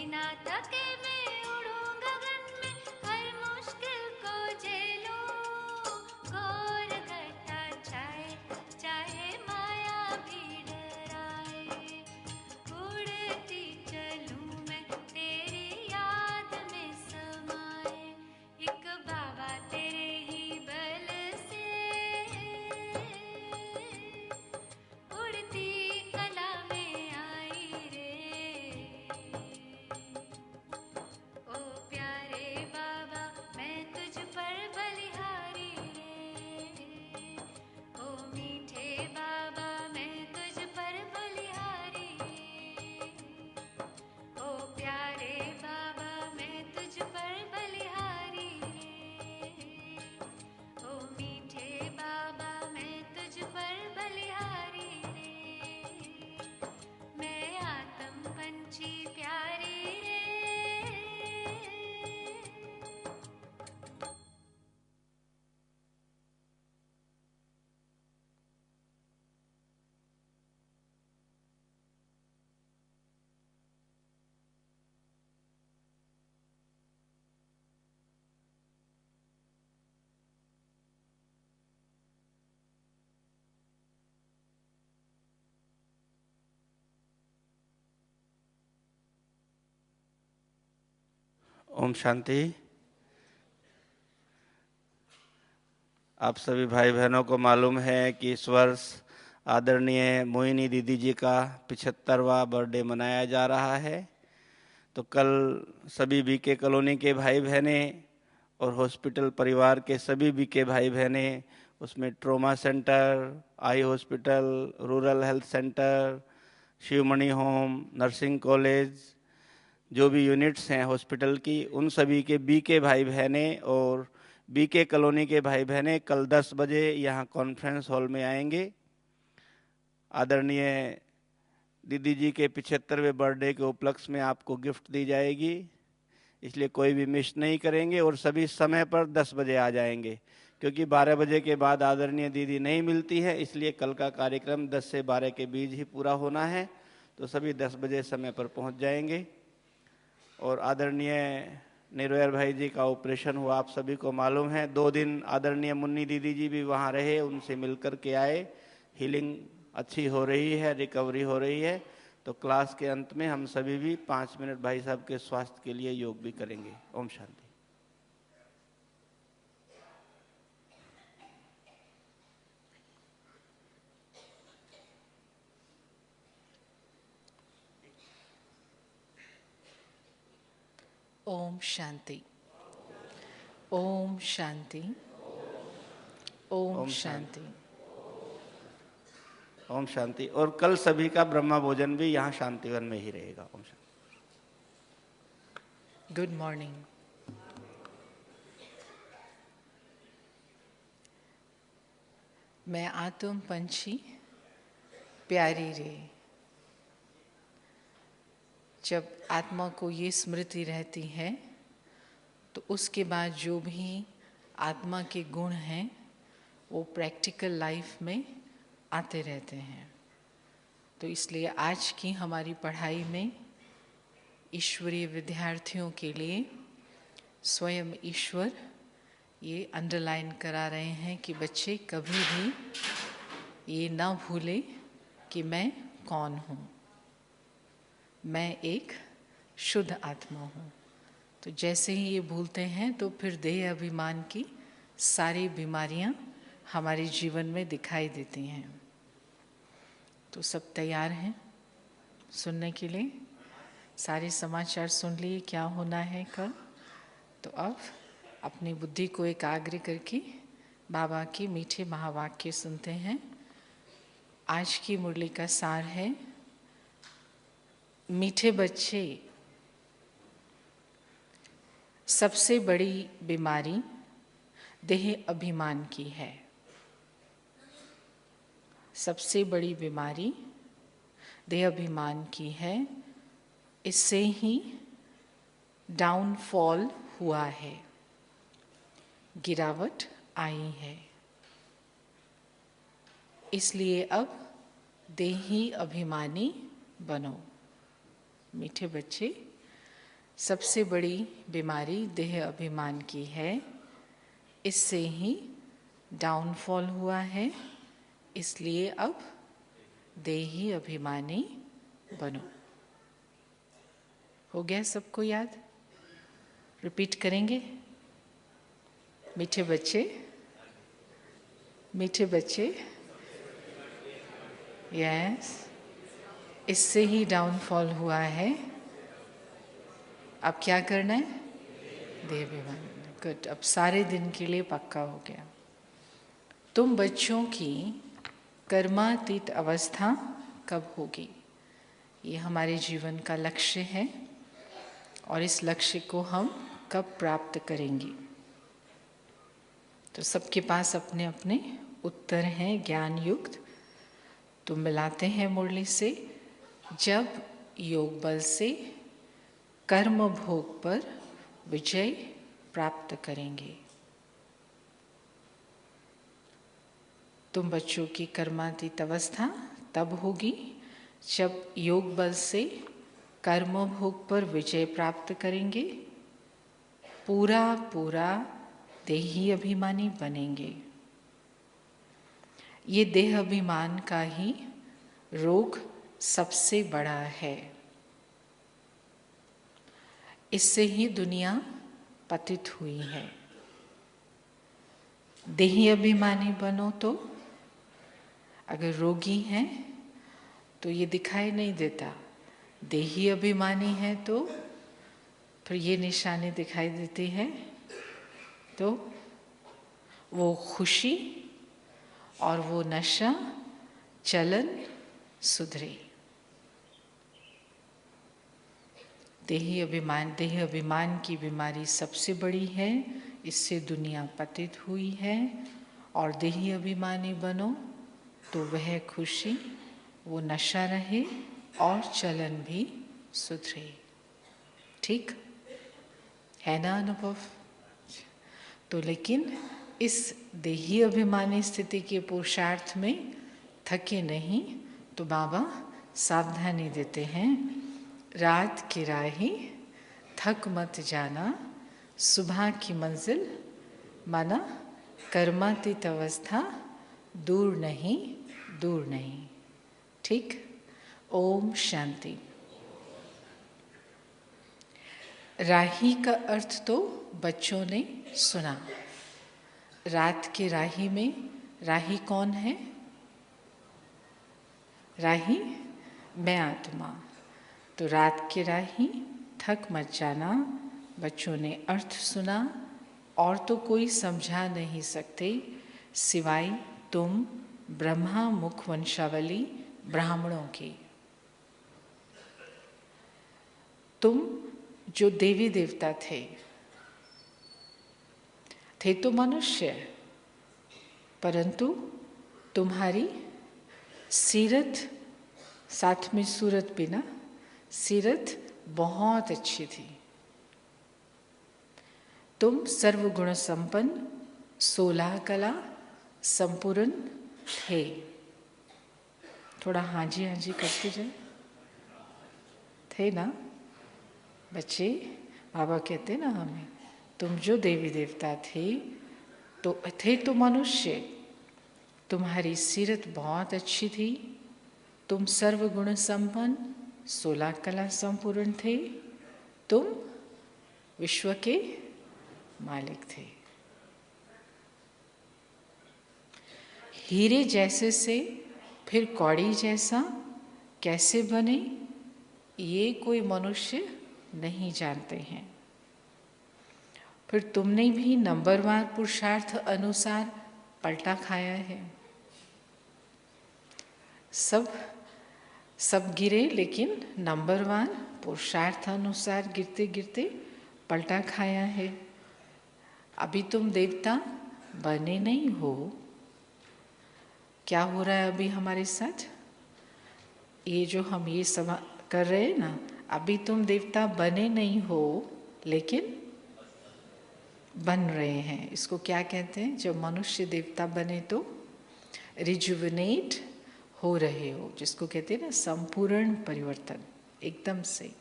बिना थके मैं उड़ूं गगन में, हर मुश्किल को झेलूं। घोर घटा छाए, चाहे माया भी डराए, उड़ती चलूं मैं तेरी याद में समाए। एक बाबा तेरे ही बल से उड़ती कला में आई रे। ओ प्यारे बाबा मैं तुझ पर बलिहारी रे। ओ मीठे बाबा मैं तुझ पर बलिहारी रे। ओ प्यारे बाबा मैं तुझ पर बलिहारी रे। ओ मीठे बाबा मैं तुझ पर बलिहारी रे। मैं आत्म पंछी प्यारी रे। ओम शांति। आप सभी भाई बहनों को मालूम है कि इस वर्ष आदरणीय मोहिनी दीदी जी का 75वां बर्थडे मनाया जा रहा है। तो कल सभी बीके कॉलोनी के भाई बहने और हॉस्पिटल परिवार के सभी बीके भाई बहने, उसमें trauma centre, eye hospital, rural health centre, Sivamani home, nursing college, जो भी यूनिट्स हैं हॉस्पिटल की, उन सभी के बीके भाई बहने और बीके कॉलोनी के भाई बहने कल 10 बजे यहाँ कॉन्फ्रेंस हॉल में आएंगे। आदरणीय दीदी जी के 75वें बर्थडे के उपलक्ष्य में आपको गिफ्ट दी जाएगी, इसलिए कोई भी मिस नहीं करेंगे और सभी समय पर 10 बजे आ जाएंगे, क्योंकि 12 बजे के बाद आदरणीय दीदी नहीं मिलती है, इसलिए कल का कार्यक्रम 10 से 12 के बीच ही पूरा होना है। तो सभी 10 बजे समय पर पहुंच जाएंगे। और आदरणीय निर्वैर भाई जी का ऑपरेशन हुआ, आप सभी को मालूम है। 2 दिन आदरणीय मुन्नी दीदी जी भी वहाँ रहे, उनसे मिलकर के आए। हीलिंग अच्छी हो रही है, रिकवरी हो रही है। तो क्लास के अंत में हम सभी भी 5 मिनट भाई साहब के स्वास्थ्य के लिए योग भी करेंगे। ओम शांति। ओम शांति। ओम शांति। ओम शांति। ओम शांति। और कल सभी का ब्रह्मा भोजन भी यहाँ शांतिवन में ही रहेगा। ओम शांति। Good morning. मैं आत्म पंछी प्यारी रे। जब आत्मा को ये स्मृति रहती है तो उसके बाद जो भी आत्मा के गुण हैं वो प्रैक्टिकल लाइफ में आते रहते हैं। तो इसलिए आज की हमारी पढ़ाई में ईश्वरीय विद्यार्थियों के लिए स्वयं ईश्वर ये अंडरलाइन करा रहे हैं कि बच्चे कभी भी ये ना भूले कि मैं कौन हूँ। मैं एक शुद्ध आत्मा हूँ। तो जैसे ही ये भूलते हैं तो फिर देह अभिमान की सारी बीमारियाँ हमारे जीवन में दिखाई देती हैं। तो सब तैयार हैं सुनने के लिए? सारे समाचार सुन लिए क्या होना है कल? तो अब अपनी बुद्धि को एकाग्र करके बाबा के मीठे महावाक्य सुनते हैं। आज की मुरली का सार है, मीठे बच्चे, सबसे बड़ी बीमारी देह अभिमान की है। सबसे बड़ी बीमारी देह अभिमान की है। इससे ही डाउनफॉल हुआ है, गिरावट आई है। इसलिए अब देही अभिमानी बनो। मीठे बच्चे, सबसे बड़ी बीमारी देह अभिमान की है। इससे ही डाउनफॉल हुआ है। इसलिए अब देही अभिमानी बनो। हो गया सबको याद? रिपीट करेंगे? मीठे बच्चे, मीठे बच्चे, यस, इससे ही डाउनफॉल हुआ है। अब क्या करना है? देह अभिमानी। गुड, अब सारे दिन के लिए पक्का हो गया। तुम बच्चों की कर्मातीत अवस्था कब होगी? ये हमारे जीवन का लक्ष्य है और इस लक्ष्य को हम कब प्राप्त करेंगे? तो सबके पास अपने अपने उत्तर हैं ज्ञान युक्त। तो मिलाते हैं मुरली से। जब योग बल से कर्म भोग पर विजय प्राप्त करेंगे। तुम बच्चों की कर्मातीत अवस्था तब होगी जब योग बल से कर्म भोग पर विजय प्राप्त करेंगे, पूरा पूरा देही अभिमानी बनेंगे। ये देह अभिमान का ही रोग सबसे बड़ा है। इससे ही दुनिया पतित हुई है। देही अभिमानी बनो तो अगर रोगी हैं तो ये दिखाई नहीं देता। देही अभिमानी है तो फिर ये निशानी दिखाई देती है। तो वो खुशी और वो नशा चलन सुधरे। देह अभिमान की बीमारी सबसे बड़ी है। इससे दुनिया पतित हुई है। और देही अभिमानी बनो तो वह खुशी, वो नशा रहे और चलन भी सुधरे। ठीक है ना अनुभव? तो लेकिन इस देही अभिमानी स्थिति के पुरुषार्थ में थके नहीं तो बाबा सावधानी देते हैं। रात की राही थक मत जाना, सुबह की मंजिल माना कर्मातीत अवस्था दूर नहीं, दूर नहीं। ठीक? ओम शांति। राही का अर्थ तो बच्चों ने सुना। रात के राही में राही कौन है? राही मैं आत्मा। तो रात के राही थक मत जाना, बच्चों ने अर्थ सुना और तो कोई समझा नहीं सकते सिवाय तुम ब्रह्मा मुख वंशावली ब्राह्मणों की। तुम जो देवी देवता थे तो मनुष्य, परंतु तुम्हारी सीरत, साथ में सूरत भी ना, सीरत बहुत अच्छी थी। तुम सर्वगुण संपन्न, 16 कला संपूर्ण थे। थोड़ा हाँजी हाँजी करते जाए। थे ना बच्चे? बाबा कहते ना हमें, तुम जो देवी देवता थे तो मनुष्य, तुम्हारी सीरत बहुत अच्छी थी। तुम सर्वगुण संपन्न, 16 कला संपूर्ण थे। तुम विश्व के मालिक थे। हीरे जैसे से फिर कौड़ी जैसा कैसे बने, ये कोई मनुष्य नहीं जानते हैं। फिर तुमने भी नंबरवार पुरुषार्थ अनुसार पलटा खाया है। सब गिरे, लेकिन नंबरवार पुरुषार्थ अनुसार गिरते गिरते पलटा खाया है। अभी तुम देवता बने नहीं हो। क्या हो रहा है अभी हमारे साथ? ये जो हम ये सब कर रहे हैं ना, अभी तुम देवता बने नहीं हो लेकिन बन रहे हैं। इसको क्या कहते हैं? जब मनुष्य देवता बने तो रिजुविनेट हो रहे हो, जिसको कहते हैं ना संपूर्ण परिवर्तन, एकदम से।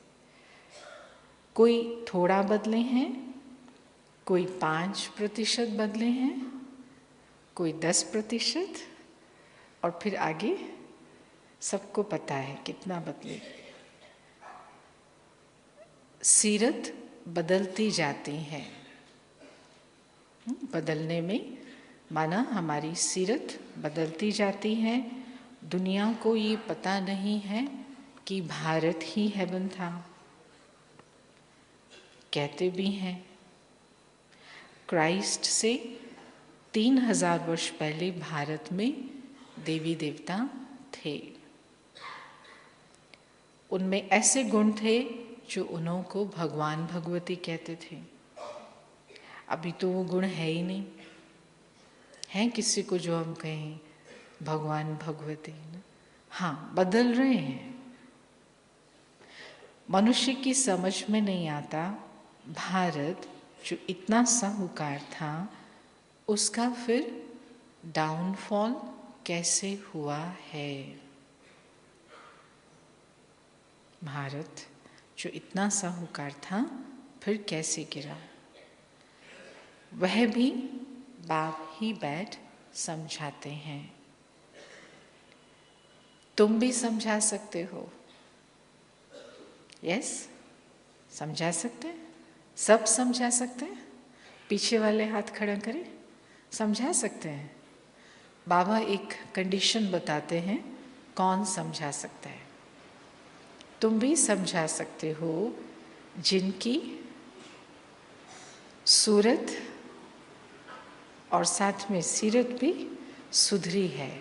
कोई थोड़ा बदले हैं, कोई 5% बदले हैं, कोई 10%, और फिर आगे सबको पता है कितना बदले। सीरत बदलती जाती है। बदलने में माना हमारी सीरत बदलती जाती है। दुनिया को ये पता नहीं है कि भारत ही हेवन था। कहते भी हैं क्राइस्ट से 3000 वर्ष पहले भारत में देवी देवता थे। उनमें ऐसे गुण थे जो उन्हों को भगवान भगवती कहते थे। अभी तो वो गुण है ही नहीं। है किसी को जो हम कहें भगवान भगवती? हाँ, बदल रहे हैं। मनुष्य की समझ में नहीं आता भारत जो इतना साहूकार था उसका फिर डाउनफॉल कैसे हुआ है। भारत जो इतना साहूकार था फिर कैसे गिरा, वह भी बाप ही बैठ समझाते हैं। तुम भी समझा सकते हो। यस, समझा सकते हैं? सब समझा सकते हैं? पीछे वाले हाथ खड़ा करें। समझा सकते हैं। बाबा एक कंडीशन बताते हैं कौन समझा सकता है। तुम भी समझा सकते हो जिनकी सूरत और साथ में सीरत भी सुधरी है।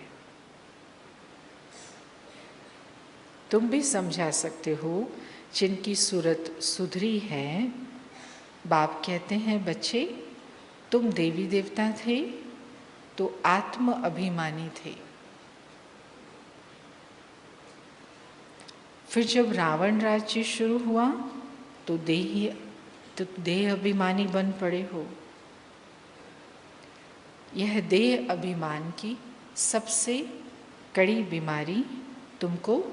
तुम भी समझा सकते हो जिनकी सूरत सुधरी है। बाप कहते हैं बच्चे, तुम देवी देवता थे तो आत्म अभिमानी थे। फिर जब रावण राज्य शुरू हुआ तो देह अभिमानी बन पड़े हो। यह देह अभिमान की सबसे कड़ी बीमारी तुमको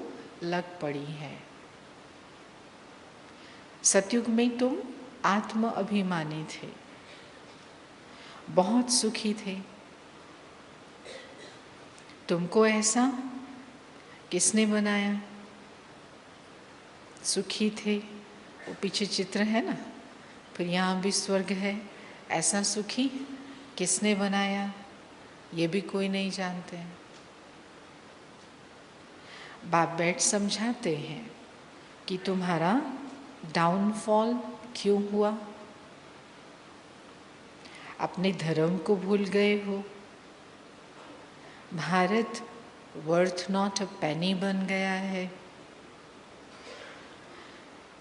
लग पड़ी है। सतयुग में तुम आत्म अभिमानी थे, बहुत सुखी थे। तुमको ऐसा किसने बनाया? सुखी थे, वो पीछे चित्र है ना, फिर यहाँ भी स्वर्ग है। ऐसा सुखी किसने बनाया ये भी कोई नहीं जानते। बाप बैठ समझाते हैं कि तुम्हारा डाउनफॉल क्यों हुआ। अपने धर्म को भूल गए हो। भारत वर्थ नॉट अ पेनी बन गया है।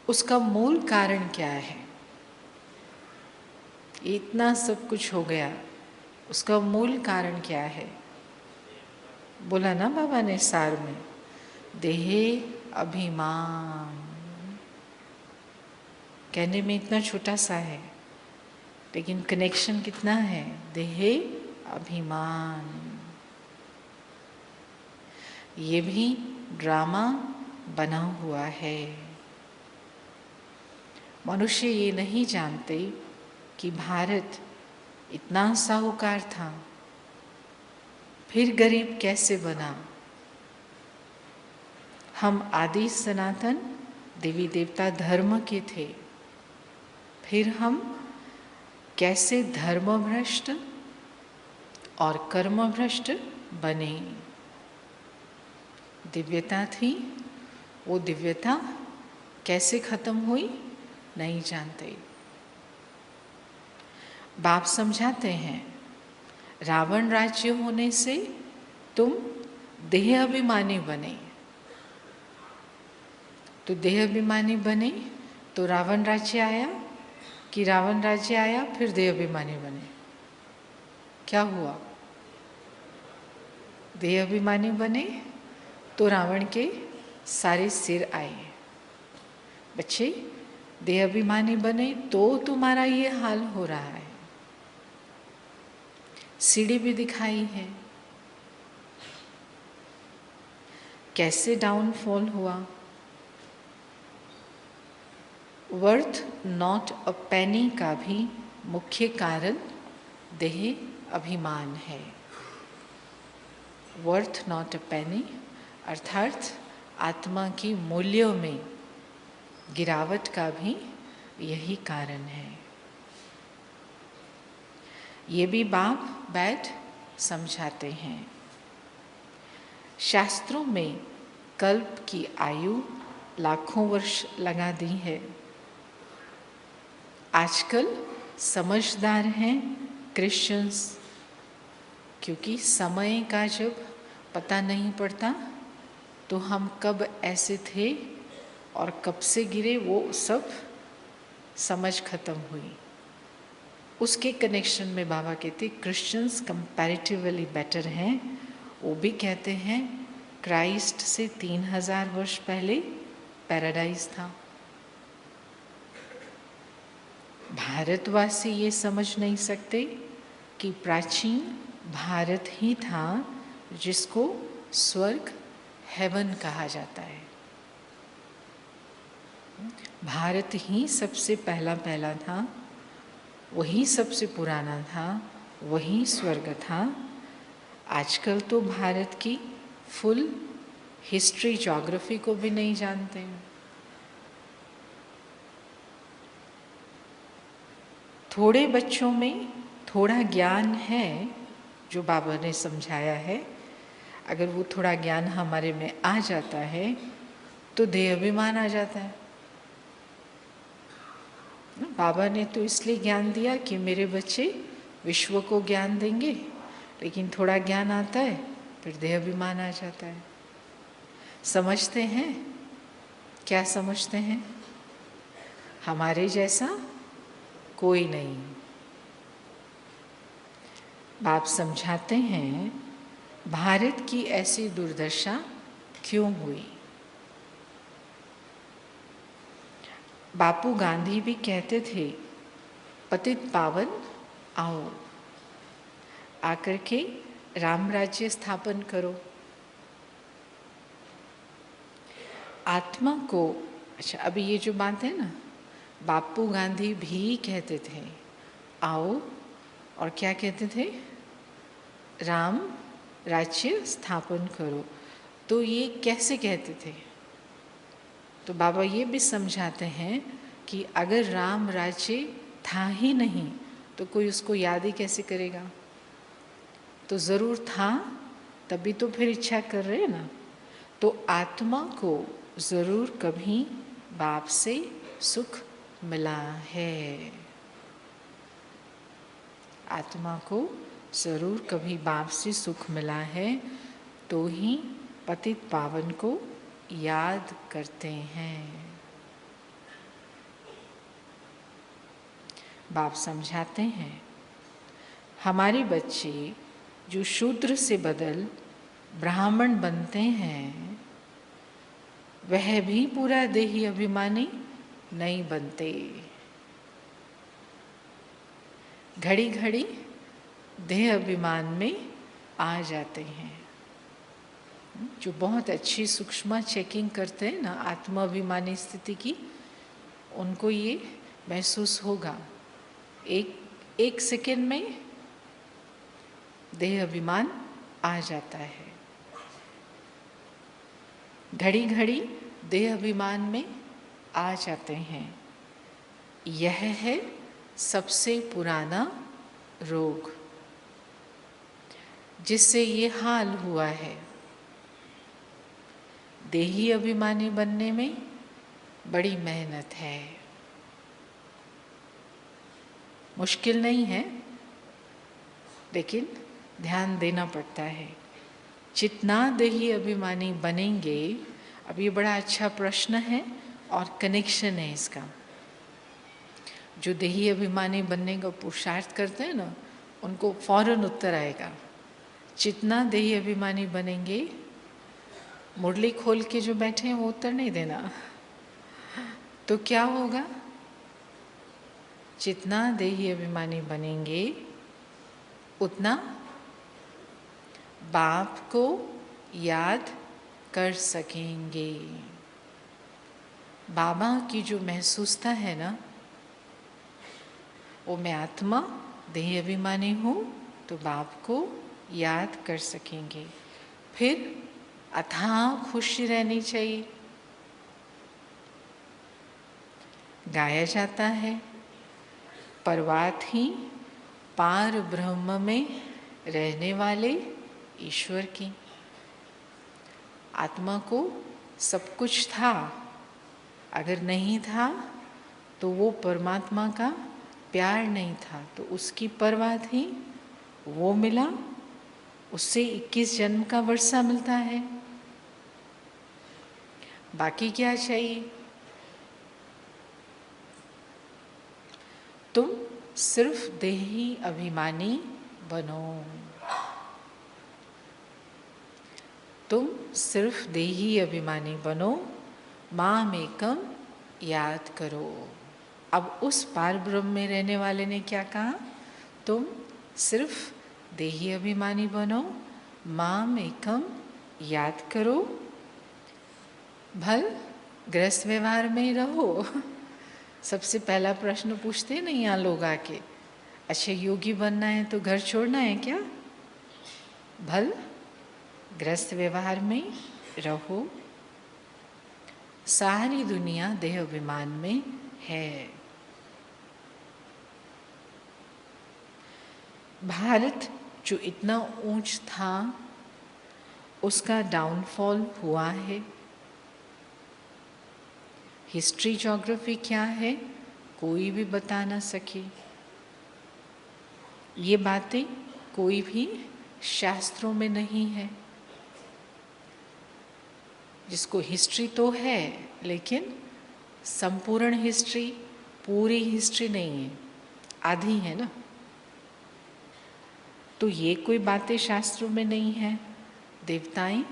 उसका मूल कारण क्या है? इतना सब कुछ हो गया, उसका मूल कारण क्या है? बोला ना बाबा ने सार में, देह अभिमान। कहने में इतना छोटा सा है लेकिन कनेक्शन कितना है। देह अभिमान, ये भी ड्रामा बना हुआ है। मनुष्य ये नहीं जानते कि भारत इतना साहूकार था फिर गरीब कैसे बना। हम आदि सनातन देवी देवता धर्म के थे, फिर हम कैसे धर्म भ्रष्ट और कर्म भ्रष्ट बने। दिव्यता थी, वो दिव्यता कैसे खत्म हुई नहीं जानते। बाप समझाते हैं रावण राज्य होने से तुम देह अभिमानी बने। तो देह अभिमानी बने तो रावण राज्य आया कि रावण राज्य आया फिर देह अभिमानी बने? क्या हुआ? देह अभिमानी बने तो रावण के सारे सिर आए। बच्चे, देह अभिमानी बने तो तुम्हारा ये हाल हो रहा है। सीढ़ी भी दिखाई है कैसे डाउनफॉल हुआ। वर्थ नॉट अ पेनी का भी मुख्य कारण देह अभिमान है। वर्थ नॉट अ पेनी अर्थात आत्मा की मूल्यों में गिरावट का भी यही कारण है। ये भी बाप बैठ समझाते हैं। शास्त्रों में कल्प की आयु लाखों वर्ष लगा दी है। आजकल समझदार हैं क्रिश्चियंस, क्योंकि समय का जब पता नहीं पड़ता तो हम कब ऐसे थे और कब से गिरे वो सब समझ खत्म हुई। उसके कनेक्शन में बाबा कहते क्रिश्चियंस कंपैरेटिवली बेटर हैं। वो भी कहते हैं क्राइस्ट से 3000 वर्ष पहले पैराडाइज था। भारतवासी ये समझ नहीं सकते कि प्राचीन भारत ही था जिसको स्वर्ग हेवन कहा जाता है। भारत ही सबसे पहला था, वही सबसे पुराना था, वही स्वर्ग था। आजकल तो भारत की फुल हिस्ट्री ज्योग्राफी को भी नहीं जानते हैं। थोड़े बच्चों में थोड़ा ज्ञान है जो बाबा ने समझाया है। अगर वो थोड़ा ज्ञान हमारे में आ जाता है तो देह अभिमान आ जाता है। बाबा ने तो इसलिए ज्ञान दिया कि मेरे बच्चे विश्व को ज्ञान देंगे, लेकिन थोड़ा ज्ञान आता है फिर देह अभिमान आ जाता है। समझते हैं क्या समझते हैं? हमारे जैसा कोई नहीं। बाप समझाते हैं भारत की ऐसी दुर्दशा क्यों हुई। बापू गांधी भी कहते थे पतित पावन आओ, आकर के राम राज्य स्थापन करो। आत्मा को, अच्छा अभी ये जो बात है ना, बापू गांधी भी कहते थे आओ, और क्या कहते थे? राम राज्य स्थापन करो। तो ये कैसे कहते थे? तो बाबा ये भी समझाते हैं कि अगर राम राज्य था ही नहीं तो कोई उसको याद ही कैसे करेगा? तो ज़रूर था, तभी तो फिर इच्छा कर रहे हैं ना। तो आत्मा को ज़रूर कभी बाप से सुख मिला है। आत्मा को ज़रूर कभी बाप से सुख मिला है, तो ही पतित पावन को याद करते हैं। बाप समझाते हैं हमारे बच्चे जो शूद्र से बदल ब्राह्मण बनते हैं वह भी पूरा देही अभिमानी नहीं बनते। घड़ी घड़ी देह अभिमान में आ जाते हैं। जो बहुत अच्छी सूक्ष्म चेकिंग करते हैं ना आत्माभिमानी स्थिति की, उनको ये महसूस होगा एक सेकेंड में देह अभिमान आ जाता है। घड़ी घड़ी देह अभिमान में आ जाते हैं। यह है सबसे पुराना रोग जिससे ये हाल हुआ है। देही अभिमानी बनने में बड़ी मेहनत है, मुश्किल नहीं है, लेकिन ध्यान देना पड़ता है। जितना देही अभिमानी बनेंगे, अब ये बड़ा अच्छा प्रश्न है और कनेक्शन है इसका। जो देही अभिमानी बनने का पुरुषार्थ करते हैं ना, उनको फौरन उत्तर आएगा। जितना देही अभिमानी बनेंगे, मुरली खोल के जो बैठे हैं वो उत्तर नहीं देना। तो क्या होगा? जितना देही अभिमानी बनेंगे उतना बाप को याद कर सकेंगे। बाबा की जो महसूसता है ना, वो मैं आत्मा देह अभिमानी हूँ, तो बाप को याद कर सकेंगे। फिर अथाह खुशी रहनी चाहिए। गाया जाता है, परवात ही पार ब्रह्म में रहने वाले ईश्वर की। आत्मा को सब कुछ था, अगर नहीं था तो वो परमात्मा का प्यार नहीं था, तो उसकी परवाह थी, वो मिला, उससे 21 जन्म का वर्षा मिलता है। बाकी क्या चाहिए? तुम सिर्फ देही अभिमानी बनो। तुम सिर्फ देही अभिमानी बनो, माम एकम याद करो। अब उस पार ब्रह्म में रहने वाले ने क्या कहा? तुम सिर्फ देही अभिमानी बनो, माम एकम याद करो। भल गृहस्थ व्यवहार में रहो। सबसे पहला प्रश्न पूछते हैं ना यहाँ लोग आके, अच्छा योगी बनना है तो घर छोड़ना है क्या? भल गृहस्थ व्यवहार में रहो। सारी दुनिया देह अभिमान में है। भारत जो इतना ऊंच था, उसका डाउनफॉल हुआ है। हिस्ट्री ज्योग्राफी क्या है कोई भी बता ना सके। ये बातें कोई भी शास्त्रों में नहीं है। जिसको हिस्ट्री तो है, लेकिन संपूर्ण हिस्ट्री, पूरी हिस्ट्री नहीं है, आधी है ना। तो ये कोई बातें शास्त्रों में नहीं है। देवताएं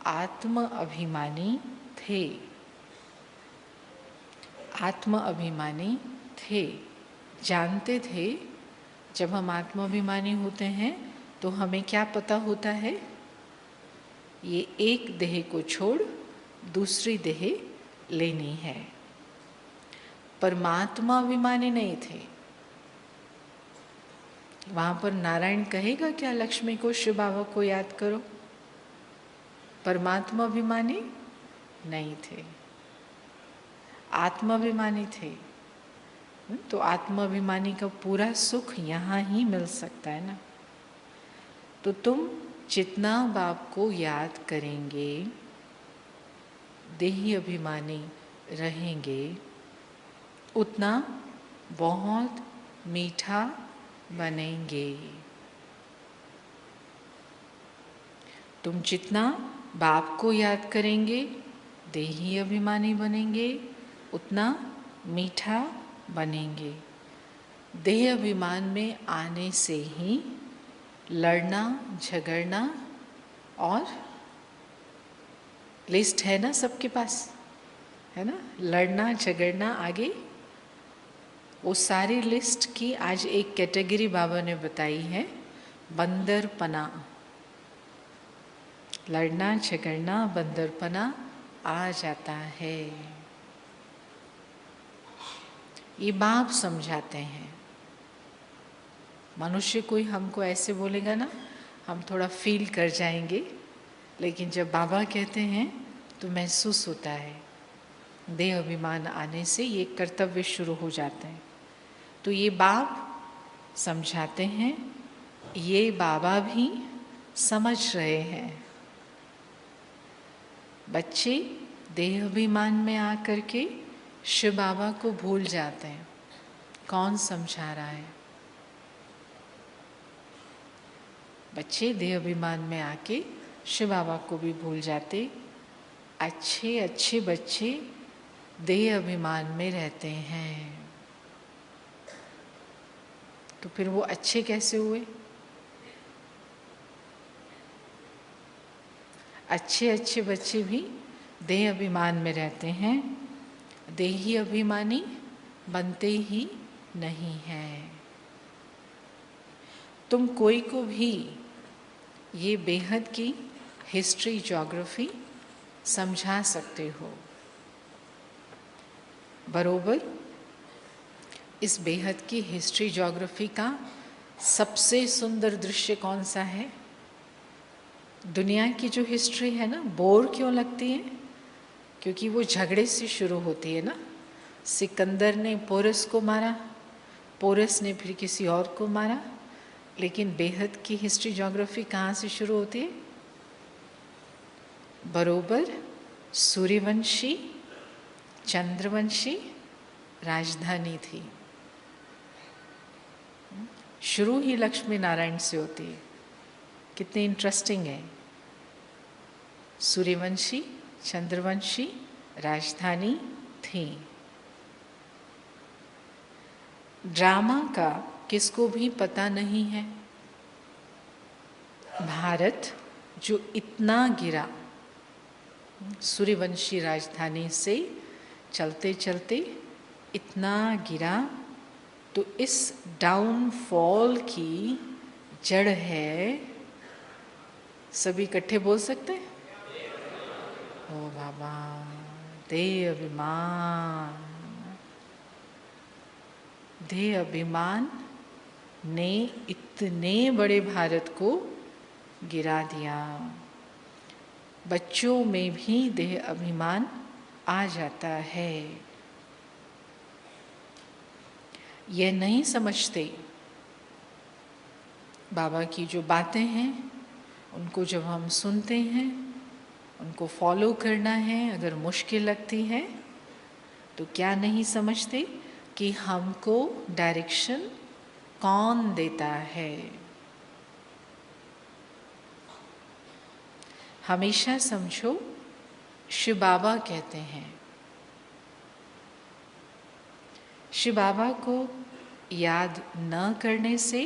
आत्म अभिमानी थे, आत्म अभिमानी थे, जानते थे जब हम आत्माभिमानी होते हैं तो हमें क्या पता होता है, ये एक देह को छोड़ दूसरी देह लेनी है। परमात्मा अभिमानी नहीं थे। वहाँ पर नारायण कहेगा क्या लक्ष्मी को, शिव बाबा को याद करो? परमात्मा अभिमानी नहीं थे, आत्माभिमानी थे। तो आत्माभिमानी का पूरा सुख यहाँ ही मिल सकता है ना। तो तुम जितना बाप को याद करेंगे, देही अभिमानी रहेंगे, उतना बहुत मीठा बनेंगे। तुम जितना बाप को याद करेंगे, देही अभिमानी बनेंगे, उतना मीठा बनेंगे। देह अभिमान में आने से ही लड़ना झगड़ना, और लिस्ट है ना सबके पास, है ना, लड़ना झगड़ना आगे। वो सारी लिस्ट की आज एक कैटेगरी बाबा ने बताई है, बंदरपना। लड़ना झगड़ना बंदरपना आ जाता है। ये बाप समझाते हैं। मनुष्य कोई हमको ऐसे बोलेगा ना, हम थोड़ा फील कर जाएंगे, लेकिन जब बाबा कहते हैं तो महसूस होता है। देह अभिमान आने से ये कर्तव्य शुरू हो जाते हैं। तो ये बाप समझाते हैं, ये बाबा भी समझ रहे हैं। बच्चे देह अभिमान में आकर के शिव बाबा को भूल जाते हैं। कौन समझा रहा है? बच्चे देह अभिमान में आके शिव बाबा को भी भूल जाते। अच्छे अच्छे बच्चे देह अभिमान में रहते हैं। तो फिर वो अच्छे कैसे हुए? अच्छे अच्छे बच्चे भी देह अभिमान में रहते हैं, देही अभिमानी बनते ही नहीं हैं। तुम कोई को भी ये बेहद की हिस्ट्री ज्योग्राफी समझा सकते हो। बरोबर इस बेहद की हिस्ट्री ज्योग्राफी का सबसे सुंदर दृश्य कौन सा है? दुनिया की जो हिस्ट्री है ना, बोर क्यों लगती है? क्योंकि वो झगड़े से शुरू होती है ना। सिकंदर ने पोरस को मारा, पोरस ने फिर किसी और को मारा, लेकिन बेहद की हिस्ट्री ज्योग्राफी कहाँ से शुरू होती है? बरोबर सूर्यवंशी चंद्रवंशी राजधानी थी। शुरू ही लक्ष्मी नारायण से होती है। कितनी इंटरेस्टिंग है। सूर्यवंशी चंद्रवंशी राजधानी थी। ड्रामा का किसको भी पता नहीं है। भारत जो इतना गिरा, सूर्यवंशी राजधानी से चलते चलते इतना गिरा, तो इस डाउनफॉल की जड़ है, सभी इकट्ठे बोल सकते हैं? ओ बाबा, देह अभिमान। देह अभिमान ने इतने बड़े भारत को गिरा दिया। बच्चों में भी देह अभिमान आ जाता है। यह नहीं समझते बाबा की जो बातें हैं उनको जब हम सुनते हैं, उनको फॉलो करना है, अगर मुश्किल लगती है तो क्या नहीं समझते कि हमको डायरेक्शन कौन देता है। हमेशा समझो शिव बाबा कहते हैं। शिव बाबा को याद न करने से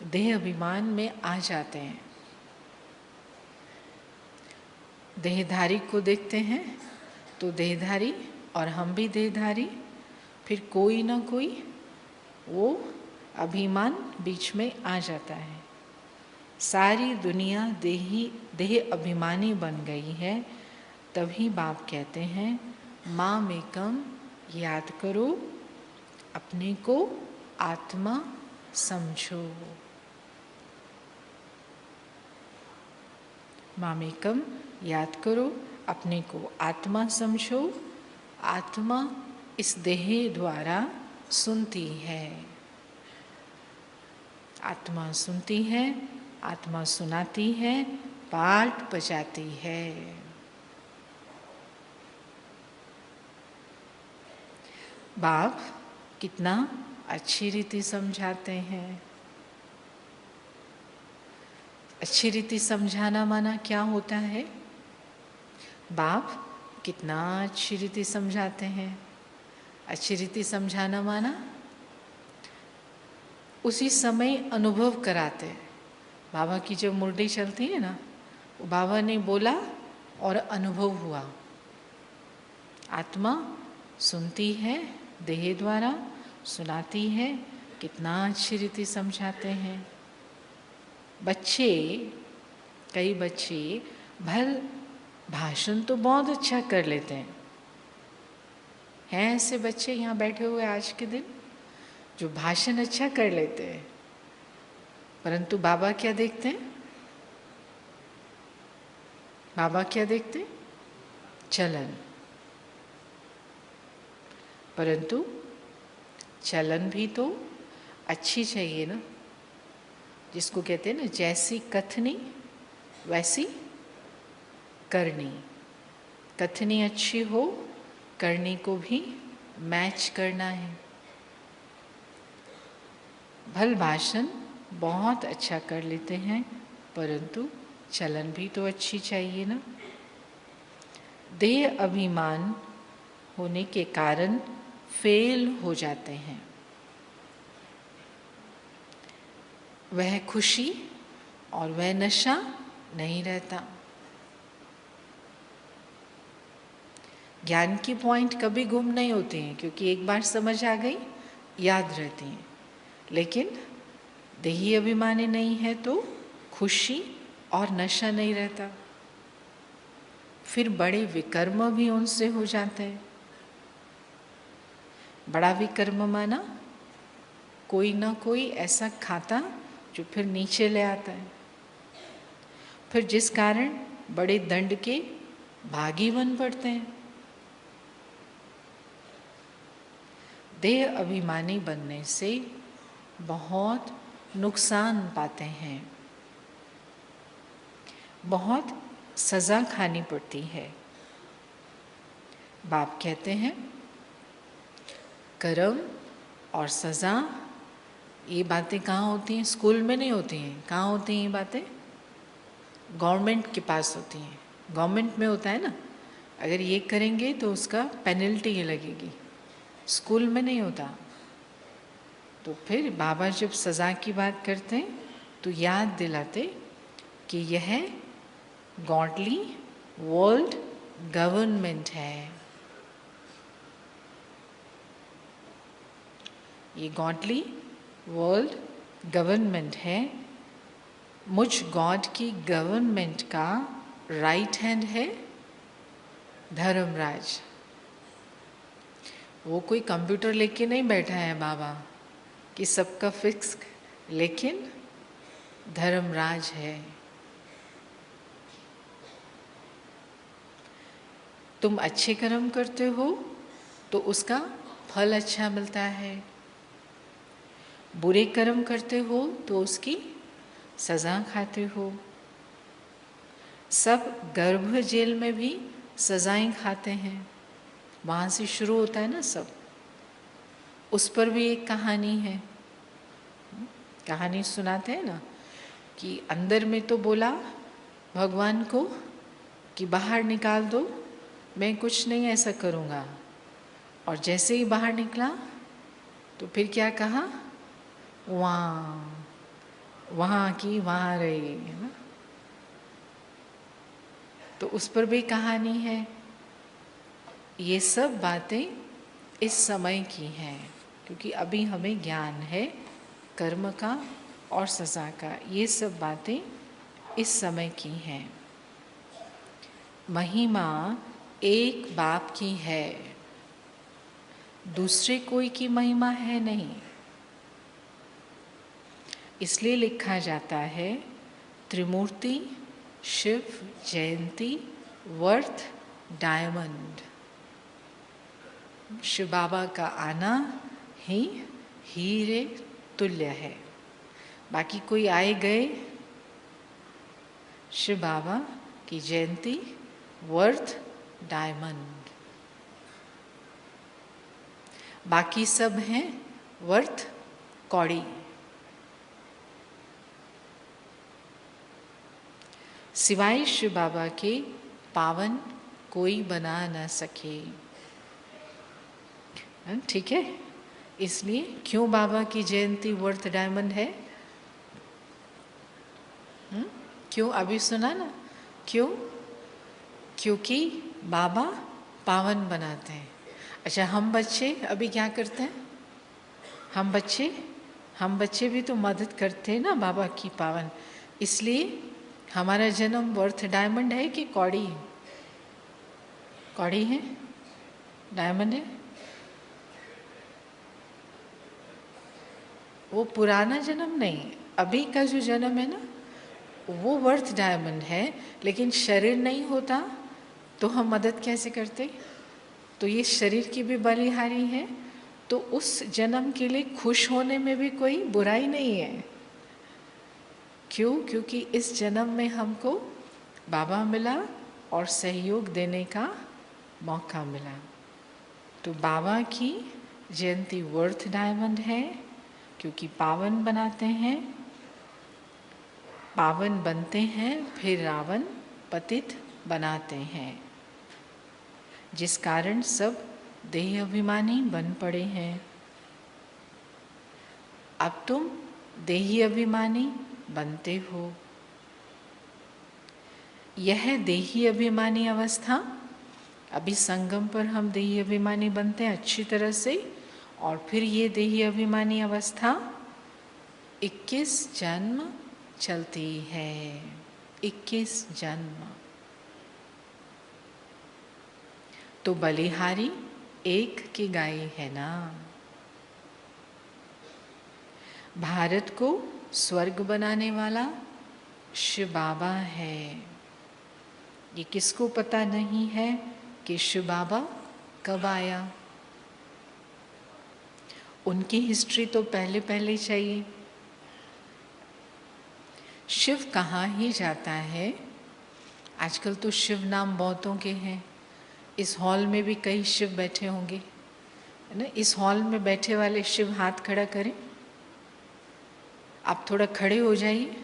देह अभिमान में आ जाते हैं। देहधारी को देखते हैं तो देहधारी और हम भी देहधारी, फिर कोई ना कोई वो अभिमान बीच में आ जाता है। सारी दुनिया देह अभिमानी बन गई है। तभी बाप कहते हैं माम एकम, याद करो, अपने को आत्मा समझो। माम एकम, याद करो, अपने को आत्मा समझो। आत्मा इस देह द्वारा सुनती है। आत्मा सुनती है, आत्मा सुनाती है, पाठ बजाती है। बाप कितना अच्छी रीति समझाते हैं। अच्छी रीति समझाना माना क्या होता है? बाप कितना अच्छी रीति समझाते हैं। अच्छी रीति समझाना माना उसी समय अनुभव कराते हैं। बाबा की जब मुरली चलती है ना, वो बाबा ने बोला और अनुभव हुआ। आत्मा सुनती है, देह द्वारा सुनाती है। कितना अच्छी रीति समझाते हैं। बच्चे, कई बच्चे भल भाषण तो बहुत अच्छा कर लेते हैं ऐसे बच्चे यहाँ बैठे हुए आज के दिन जो भाषण अच्छा कर लेते हैं, परंतु बाबा क्या देखते हैं? बाबा क्या देखते हैं? चलन। परंतु चलन भी तो अच्छी चाहिए ना, जिसको कहते हैं ना, जैसी कथनी वैसी करनी। कथनी अच्छी हो, करनी को भी मैच करना है। भल भाषण बहुत अच्छा कर लेते हैं, परंतु चलन भी तो अच्छी चाहिए ना। देह अभिमान होने के कारण फेल हो जाते हैं। वह खुशी और वह नशा नहीं रहता। ज्ञान की पॉइंट कभी गुम नहीं होती हैं, क्योंकि एक बार समझ आ गई याद रहती हैं। लेकिन देही अभिमानी नहीं है तो खुशी और नशा नहीं रहता। फिर बड़े विकर्म भी उनसे हो जाते हैं। बड़ा विकर्म माना कोई ना कोई ऐसा खाता जो फिर नीचे ले आता है, फिर जिस कारण बड़े दंड के भागी बन पड़ते हैं। देह अभिमानी बनने से बहुत नुकसान पाते हैं, बहुत सजा खानी पड़ती है। बाप कहते हैं कर्म और सजा ये बातें कहाँ होती हैं? स्कूल में नहीं होती हैं। कहाँ होती हैं ये बातें? गवर्नमेंट के पास होती हैं। गवर्नमेंट में होता है ना, अगर ये करेंगे तो उसका पेनल्टी ये लगेगी। स्कूल में नहीं होता। तो फिर बाबा जब सज़ा की बात करते हैं तो याद दिलाते कि यह गॉडली वर्ल्ड गवर्नमेंट है। ये गॉडली वर्ल्ड गवर्नमेंट है। मुझ गॉड की गवर्नमेंट का राइट हैंड है धर्मराज। वो कोई कंप्यूटर लेके नहीं बैठा है बाबा कि सबका फिक्स, लेकिन धर्मराज है। तुम अच्छे कर्म करते हो तो उसका फल अच्छा मिलता है, बुरे कर्म करते हो तो उसकी सज़ा खाते हो। सब गर्भ जेल में भी सज़ाएं खाते हैं, वहाँ से शुरू होता है ना सब। उस पर भी एक कहानी है, कहानी सुनाते हैं ना कि अंदर में तो बोला भगवान को कि बाहर निकाल दो, मैं कुछ नहीं ऐसा करूँगा, और जैसे ही बाहर निकला तो फिर क्या कहा, वहाँ की वहाँ रही, है ना। तो उस पर भी कहानी है। ये सब बातें इस समय की हैं, क्योंकि अभी हमें ज्ञान है कर्म का और सज़ा का। ये सब बातें इस समय की हैं। महिमा एक बाप की है, दूसरे कोई की महिमा है नहीं। इसलिए लिखा जाता है त्रिमूर्ति शिव जयंती वर्थ डायमंड। शिव बाबा का आना ही हीरे तुल्य है। बाकी कोई आए गए, शिव बाबा की जयंती वर्थ डायमंड। बाकी सब हैं वर्थ कौड़ी। सिवाय शिव बाबा के पावन कोई बना न सके। ठीक है, इसलिए क्यों बाबा की जयंती वर्थ डायमंड है? क्यों? अभी सुना ना क्यों? क्योंकि बाबा पावन बनाते हैं। अच्छा, हम बच्चे अभी क्या करते हैं? हम बच्चे भी तो मदद करते हैं ना बाबा की पावन। इसलिए हमारा जन्म वर्थ डायमंड है कि कौड़ी? कौड़ी है, डायमंड है। वो पुराना जन्म नहीं, अभी का जो जन्म है ना वो वर्थ डायमंड है। लेकिन शरीर नहीं होता तो हम मदद कैसे करते? तो ये शरीर की भी बलिहारी है, तो उस जन्म के लिए खुश होने में भी कोई बुराई नहीं है। क्यों? क्योंकि इस जन्म में हमको बाबा मिला और सहयोग देने का मौका मिला। तो बाबा की जयंती वर्थ डायमंड है, क्योंकि पावन बनाते हैं, पावन बनते हैं, फिर रावण पतित बनाते हैं, जिस कारण सब देह अभिमानी बन पड़े हैं। अब तुम देही अभिमानी बनते हो। यह देही अभिमानी अवस्था, अभी संगम पर हम देही अभिमानी बनते हैं अच्छी तरह से, और फिर ये देही अभिमानी अवस्था 21 जन्म चलती है। 21 जन्म। तो बलिहारी एक की गाय है ना। भारत को स्वर्ग बनाने वाला शिव बाबा है। ये किसको पता नहीं है कि शिव बाबा कब आया? उनकी हिस्ट्री तो पहले पहले चाहिए। शिव कहाँ ही जाता है। आजकल तो शिव नाम बहुतों के हैं। इस हॉल में भी कई शिव बैठे होंगे, है ना। इस हॉल में बैठे वाले शिव हाथ खड़ा करें। आप थोड़ा खड़े हो जाइए।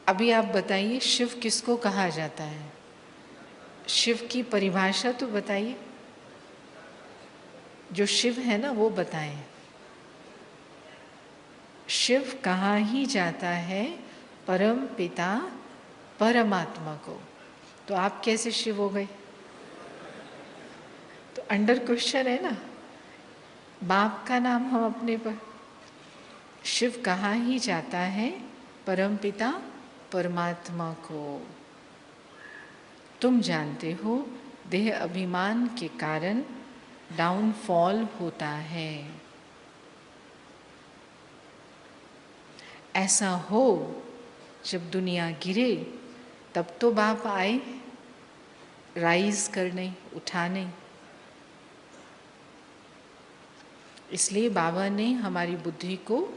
अभी आप बताइए शिव किसको कहा जाता है? शिव की परिभाषा तो बताइए। जो शिव है ना वो बताएं। शिव कहाँ ही जाता है? परम पिता परमात्मा को। तो आप कैसे शिव हो गए? तो अंडर क्वेश्चन है ना। बाप का नाम हम अपने पर। शिव कहाँ ही जाता है? परम पिता परमात्मा को। तुम जानते हो देह अभिमान के कारण डाउनफॉल होता है। ऐसा हो जब दुनिया गिरे तब तो बाप आए राइज करने, उठाने। इसलिए बाबा ने हमारी बुद्धि को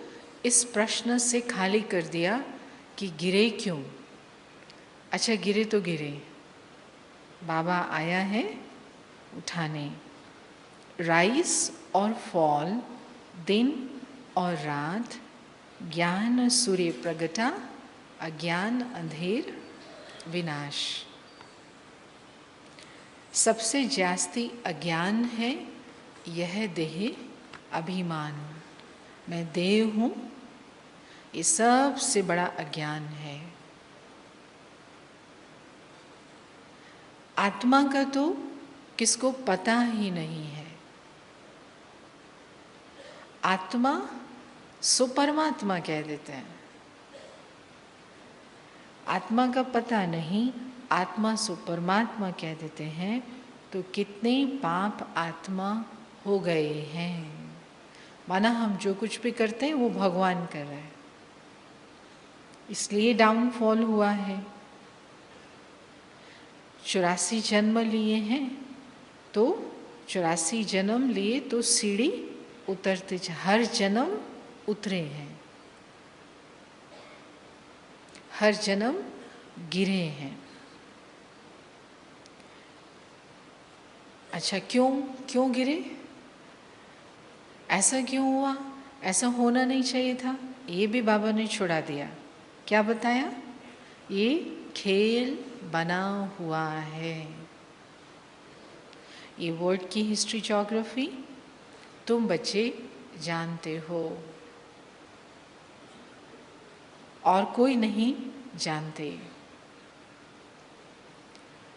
इस प्रश्न से खाली कर दिया कि गिरे क्यों। अच्छा गिरे तो गिरे, बाबा आया है उठाने। राइज और फॉल, दिन और रात, ज्ञान सूर्य प्रगटा, अज्ञान अंधेर विनाश। सबसे जास्ती अज्ञान है यह देह अभिमान। मैं देह हूँ, ये सबसे बड़ा अज्ञान है। आत्मा का तो किसको पता ही नहीं है। आत्मा सो परमात्मा कह देते हैं। आत्मा का पता नहीं, आत्मा सो परमात्मा कह देते हैं। तो कितने पाप आत्मा हो गए हैं। माना हम जो कुछ भी करते हैं वो भगवान कर रहे हैं, इसलिए डाउनफॉल हुआ है। 84 जन्म लिए हैं तो 84 जन्म लिए तो सीढ़ी उतरते, हर जन्म उतरे हैं, हर जन्म गिरे हैं। अच्छा क्यों गिरे? ऐसा क्यों हुआ? ऐसा होना नहीं चाहिए था। ये भी बाबा ने छुड़ा दिया। क्या बताया? ये खेल बना हुआ है। ये वर्ड की हिस्ट्री ज्योग्राफी तुम बच्चे जानते हो और कोई नहीं जानते।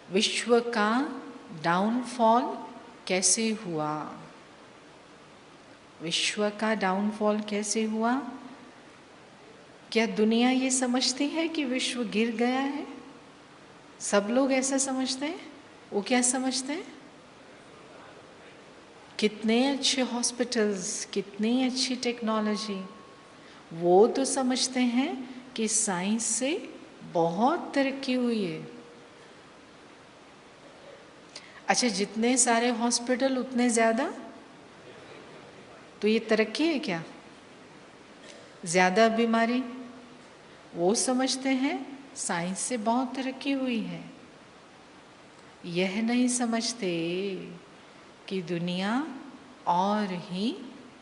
विश्व का डाउनफॉल कैसे हुआ? विश्व का डाउनफॉल कैसे हुआ? क्या दुनिया ये समझती है कि विश्व गिर गया है? सब लोग ऐसा समझते हैं। वो क्या समझते हैं? कितने अच्छे हॉस्पिटल्स, कितनी अच्छी टेक्नोलॉजी। वो तो समझते हैं कि साइंस से बहुत तरक्की हुई है। अच्छा जितने सारे हॉस्पिटल उतने ज़्यादा, तो ये तरक्की है क्या? ज़्यादा बीमारी। वो समझते हैं साइंस से बहुत तरक्की हुई है। यह नहीं समझते कि दुनिया और ही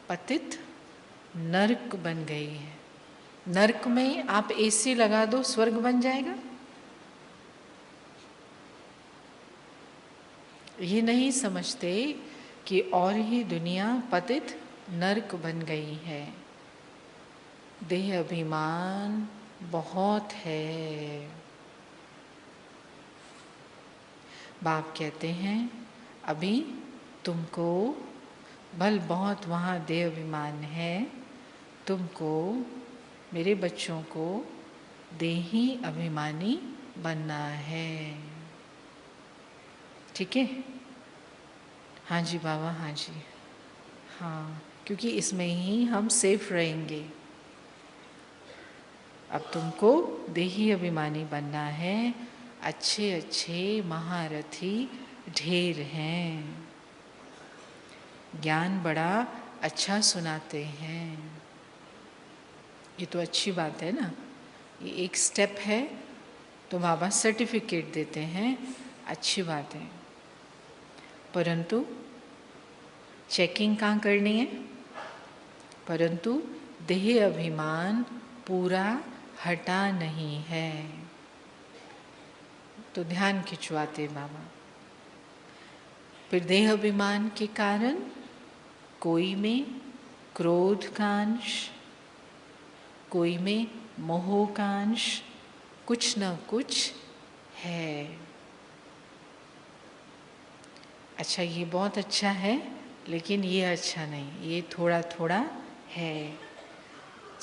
पतित नरक बन गई है। नरक में आप एसी लगा दो, स्वर्ग बन जाएगा? ये नहीं समझते कि और ही दुनिया पतित नरक बन गई है। देह अभिमान बहुत है। बाप कहते हैं अभी तुमको भल बहुत वहाँ देह अभिमान है। तुमको, मेरे बच्चों को देही अभिमानी बनना है। ठीक है? हाँ जी बाबा, हाँ जी, हाँ, क्योंकि इसमें ही हम सेफ रहेंगे। अब तुमको देही अभिमानी बनना है। अच्छे अच्छे महारथी ढेर हैं, ज्ञान बड़ा अच्छा सुनाते हैं। ये तो अच्छी बात है ना, ये एक स्टेप है तो बाबा सर्टिफिकेट देते हैं, अच्छी बात है। परंतु चेकिंग कहाँ करनी है? परंतु देह अभिमान पूरा हटा नहीं है। तो ध्यान खिंचवाते बाबा। फिर देह अभिमान के कारण कोई में क्रोध का अंश, कोई में मोह का अंश, कुछ न कुछ है। अच्छा, ये बहुत अच्छा है, लेकिन ये अच्छा नहीं, ये थोड़ा थोड़ा है।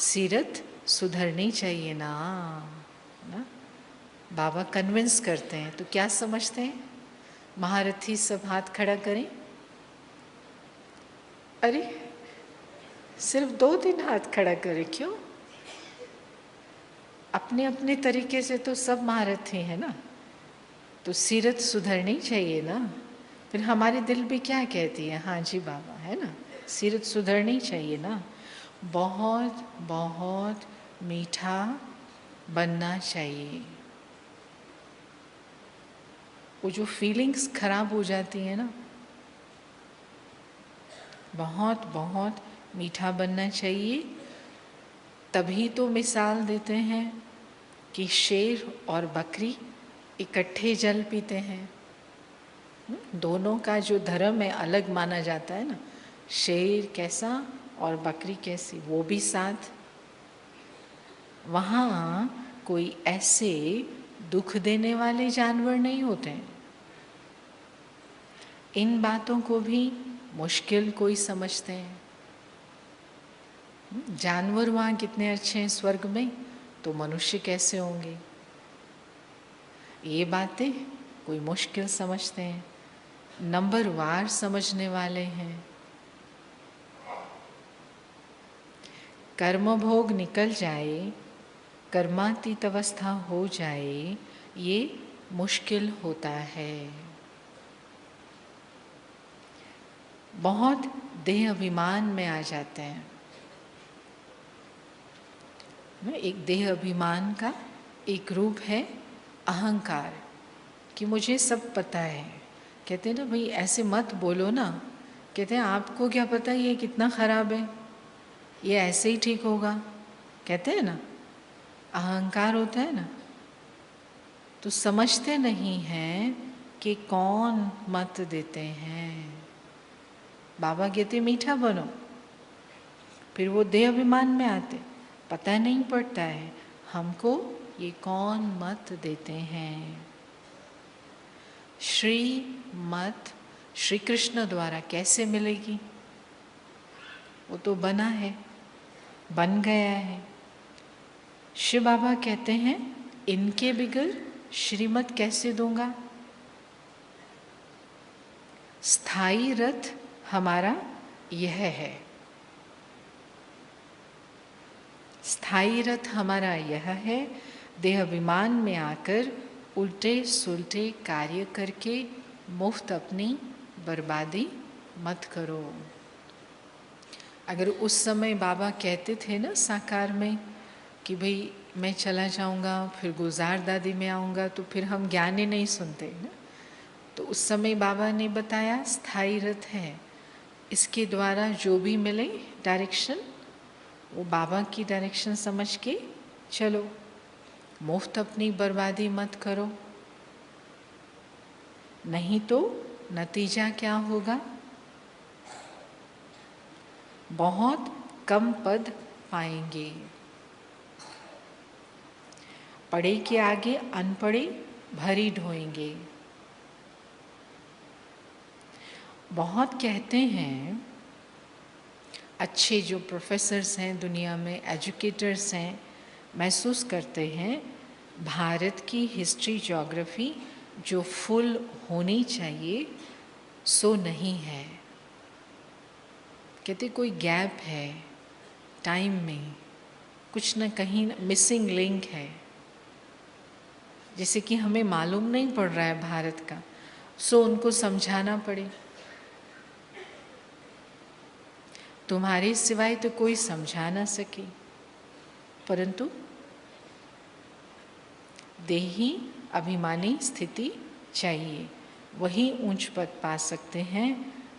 सीरत सुधरनी चाहिए ना, ना? बाबा कन्विंस करते हैं तो क्या समझते हैं? महारथी सब हाथ खड़ा करें। अरे सिर्फ 2 दिन हाथ खड़ा करें, क्यों? अपने अपने तरीके से तो सब महारथी है ना, तो सीरत सुधरनी चाहिए ना। फिर हमारे दिल भी क्या कहती है? हाँ जी बाबा, है ना, सीरत सुधरनी चाहिए ना। बहुत बहुत मीठा बनना चाहिए। वो जो फीलिंग्स खराब हो जाती है ना, बहुत बहुत मीठा बनना चाहिए। तभी तो मिसाल देते हैं कि शेर और बकरी इकट्ठे जल पीते हैं। दोनों का जो धर्म है अलग माना जाता है ना, शेर कैसा और बकरी कैसी, वो भी साथ। वहाँ कोई ऐसे दुख देने वाले जानवर नहीं होते हैं। इन बातों को भी मुश्किल कोई समझते हैं। जानवर वहाँ कितने अच्छे हैं स्वर्ग में, तो मनुष्य कैसे होंगे? ये बातें कोई मुश्किल समझते हैं, नंबरवार समझने वाले हैं। कर्म भोग निकल जाए, कर्मातीत अवस्था हो जाए, ये मुश्किल होता है। बहुत देह अभिमान में आ जाते हैं। एक देह अभिमान का एक रूप है अहंकार, कि मुझे सब पता है। कहते हैं ना भाई ऐसे मत बोलो ना, कहते हैं आपको क्या पता ये कितना खराब है, ये ऐसे ही ठीक होगा, कहते हैं ना, अहंकार होता है ना। तो समझते नहीं हैं कि कौन मत देते हैं। बाबा कहते मीठा बनो, फिर वो देह अभिमान में आते, पता नहीं पड़ता है हमको ये कौन मत देते हैं। श्री मत श्री कृष्ण द्वारा कैसे मिलेगी? वो तो बना है, बन गया है। शिव बाबा कहते हैं इनके बिगड़ श्रीमत कैसे दूंगा? स्थायी रथ हमारा यह है, स्थायी रथ हमारा यह है। देह अभिमान में आकर उल्टे सुलटे कार्य करके मुफ्त अपनी बर्बादी मत करो। अगर उस समय बाबा कहते थे ना साकार में कि भाई मैं चला जाऊंगा फिर गुजार दादी में आऊँगा, तो फिर हम ज्ञान ही नहीं सुनते ना। तो उस समय बाबा ने बताया स्थायी रथ है, इसके द्वारा जो भी मिले डायरेक्शन, वो बाबा की डायरेक्शन समझ के चलो, मुफ्त अपनी बर्बादी मत करो। नहीं तो नतीजा क्या होगा? बहुत कम पद पाएंगे। पढ़े के आगे अनपढ़े भरी ढोएंगे। बहुत कहते हैं अच्छे जो प्रोफेसर्स हैं दुनिया में, एजुकेटर्स हैं, महसूस करते हैं भारत की हिस्ट्री ज्योग्राफी जो फुल होनी चाहिए सो नहीं है। कहते कोई गैप है टाइम में, कुछ न कहीं मिसिंग लिंक है, जैसे कि हमें मालूम नहीं पड़ रहा है भारत का, सो उनको समझाना पड़े। तुम्हारे सिवाय तो कोई समझा ना सके, परंतु देही अभिमानी स्थिति चाहिए, वही ऊंच पद पा सकते हैं।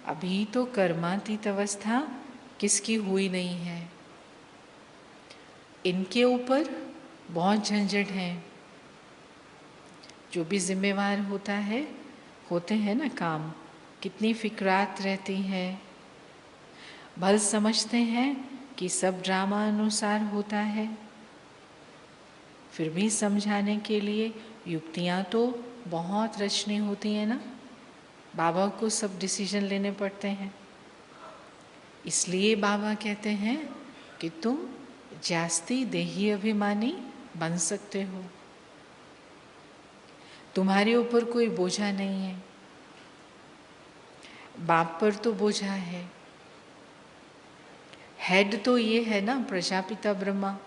अभी तो कर्मातीत अवस्था किसकी हुई नहीं है। इनके ऊपर बहुत झंझट है। जो भी जिम्मेवार होता है, होते हैं ना काम, कितनी फिक्रात रहती है। भल समझते हैं कि सब ड्रामा अनुसार होता है, फिर भी समझाने के लिए युक्तियाँ तो बहुत रचनी होती हैं ना। बाबा को सब डिसीजन लेने पड़ते हैं। इसलिए बाबा कहते हैं कि तुम जास्ती देही अभिमानी बन सकते हो, तुम्हारे ऊपर कोई बोझा नहीं है। बाप पर तो बोझा है, हेड तो ये है ना प्रजापिता ब्रह्मा,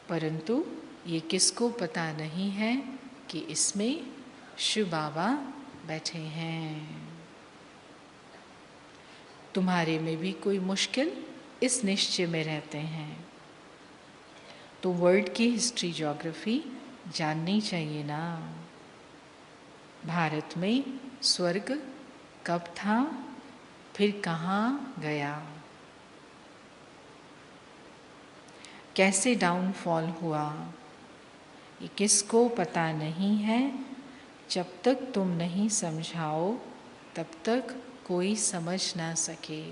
परंतु ये किसको पता नहीं है कि इसमें शिव बाबा बैठे हैं। तुम्हारे में भी कोई मुश्किल इस निश्चय में रहते हैं, तो वर्ल्ड की हिस्ट्री ज्योग्राफी जाननी चाहिए ना। भारत में स्वर्ग कब था, फिर कहाँ गया, कैसे डाउनफॉल हुआ, ये किसको पता नहीं है। जब तक तुम नहीं समझाओ तब तक कोई समझ ना सके।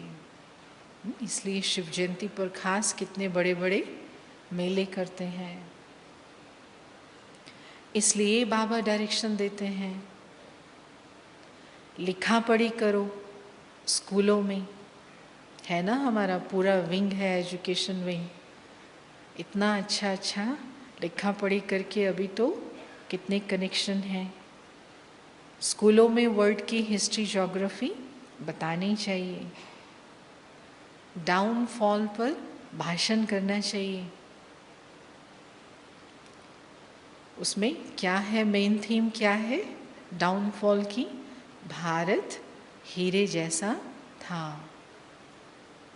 इसलिए शिव जयंती पर खास कितने बड़े बड़े मेले करते हैं। इसलिए बाबा डायरेक्शन देते हैं, लिखा पढ़ी करो। स्कूलों में है ना, हमारा पूरा विंग है, एजुकेशन विंग, इतना अच्छा अच्छा लिखा पढ़ी करके अभी तो कितने कनेक्शन हैं। स्कूलों में वर्ल्ड की हिस्ट्री ज्योग्राफी बतानी चाहिए, डाउनफॉल पर भाषण करना चाहिए। उसमें क्या है, मेन थीम क्या है डाउनफॉल की? भारत हीरे जैसा था,